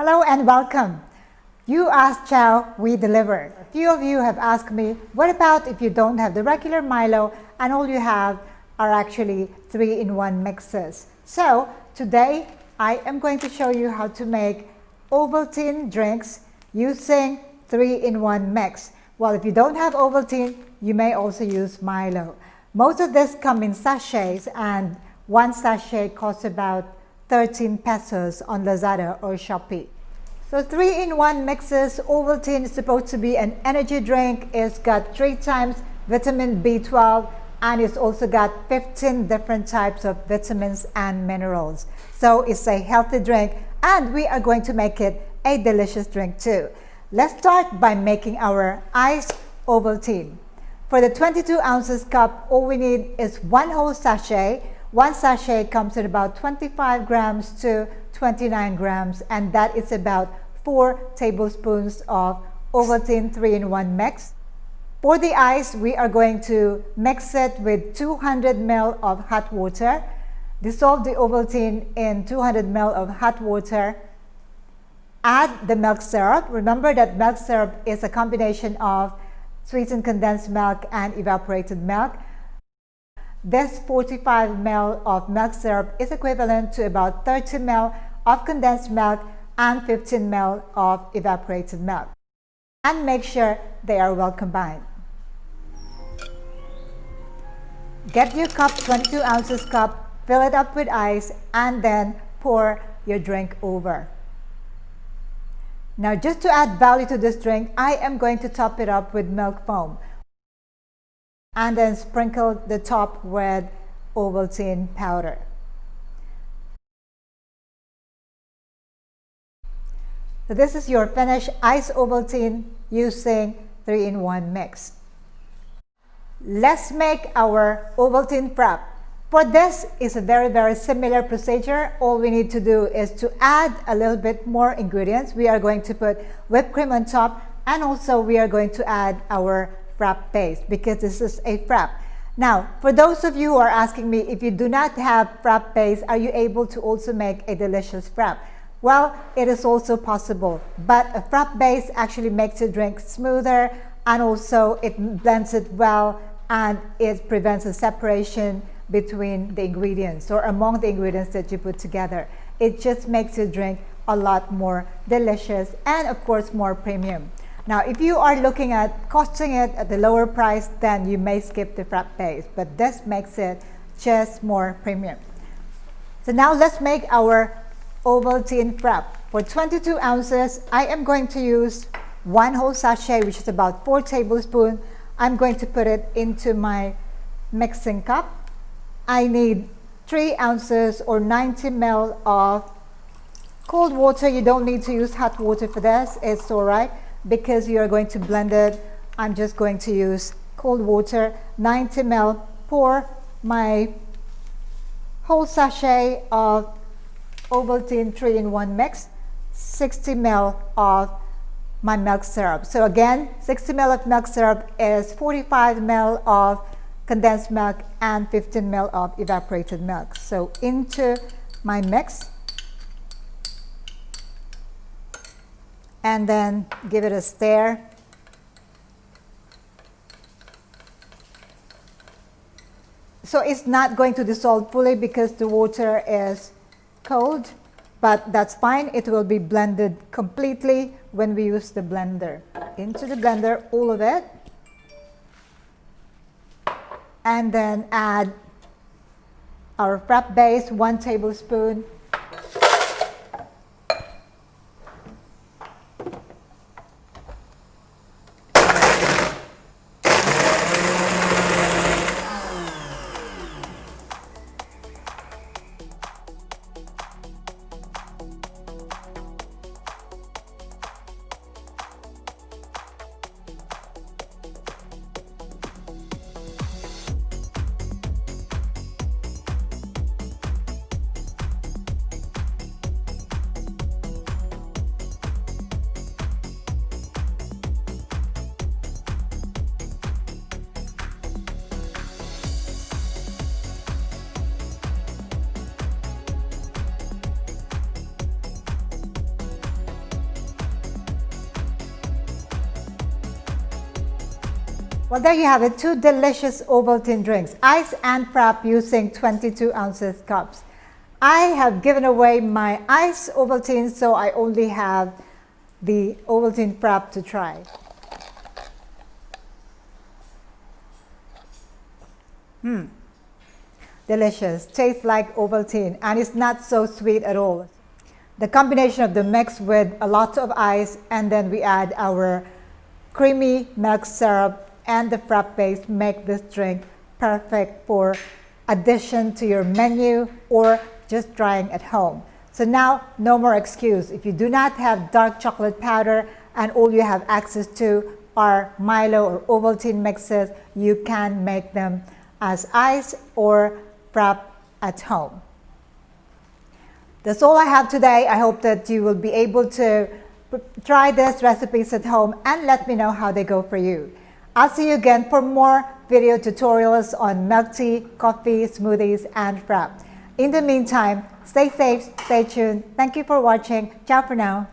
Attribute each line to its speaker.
Speaker 1: Hello and welcome. You asked Chao, we deliver. A few of you have asked me, what about if you don't have the regular Milo and all you have are actually 3-in-1 mixes? So today I am going to show you how to make Ovaltine drinks using 3-in-1 mix. Well, if you don't have Ovaltine, you may also use Milo. Most of this come in sachets, and one sachet costs about 13 pesos on Lazada or Shopee. So 3-in-1 mixes. Ovaltine is supposed to be an energy drink. It's got 3 times vitamin B12 and it's also got 15 different types of vitamins and minerals. So it's a healthy drink and we are going to make it a delicious drink too. Let's start by making our iced Ovaltine. For the 22 ounces cup, all we need is 1 whole sachet. One sachet comes in about 25 grams to 29 grams, and that is about 4 tablespoons of Ovaltine 3-in-1 mix. For the ice, we are going to mix it with 200 ml of hot water. Dissolve the Ovaltine in 200 ml of hot water. Add the milk syrup. Remember that milk syrup is a combination of sweetened condensed milk and evaporated milk. This 45 ml of milk syrup is equivalent to about 30 ml of condensed milk and 15 ml of evaporated milk. And make sure they are well combined. Get your cup, 22 ounces cup, fill it up with ice, and then pour your drink over. Now, just to add value to this drink, I am going to top it up with milk foam and then sprinkle the top with Ovaltine powder. So this is your finished iced Ovaltine using 3-in-1 mix. Let's make our Ovaltine Frappe. For this is a very similar procedure. All we need to do is to add a little bit more ingredients. We are going to put whipped cream on top, and also we are going to add our Frappe Base because this is a Frappe. Now, for those of you who are asking me, if you do not have Frappe Base, are you able to also make a delicious Frappe? Well, it is also possible, but a Frappe Base actually makes the drink smoother, and also it blends it well, and it prevents a separation between the ingredients or among the ingredients that you put together. It just makes your drink a lot more delicious and of course more premium. Now, if you are looking at costing it at the lower price, then you may skip the Frappe Base, but this makes it just more premium. So now let's make our Ovaltine Frappe. For 22 ounces, I am going to use 1 whole sachet, which is about 4 tablespoons. I'm going to put it into my mixing cup. I need 3 ounces or 90 ml of cold water. You don't need to use hot water for this. It's all right because you are going to blend it. I'm just going to use cold water, 90 ml. Pour my whole sachet of Ovaltine 3-in-1 mix, 60 ml of my milk syrup. So again, 60 ml of milk syrup is 45 ml of condensed milk and 15 ml of evaporated milk. So into my mix, and then give it a stir. So it's not going to dissolve fully because the water is cold, but that's fine. It will be blended completely when we use the blender. Into the blender, all of it. And then add our Frappe Base, 1 tablespoon. Well, there you have it, 2 delicious Ovaltine drinks, ice and frappe using 22 ounces cups. I have given away my ice Ovaltine, so I only have the Ovaltine Frappe to try. Delicious, tastes like Ovaltine, and it's not so sweet at all. The combination of the mix with a lot of ice, and then we add our creamy milk syrup and the Frappe Base make this drink perfect for addition to your menu or just trying at home. So now, no more excuse. If you do not have dark chocolate powder and all you have access to are Milo or Ovaltine mixes, you can make them as ice or Frappe at home. That's all I have today. I hope that you will be able to try these recipes at home and let me know how they go for you. I'll see you again for more video tutorials on milk tea, coffee, smoothies, and frappe. In the meantime, stay safe, stay tuned. Thank you for watching. Ciao for now.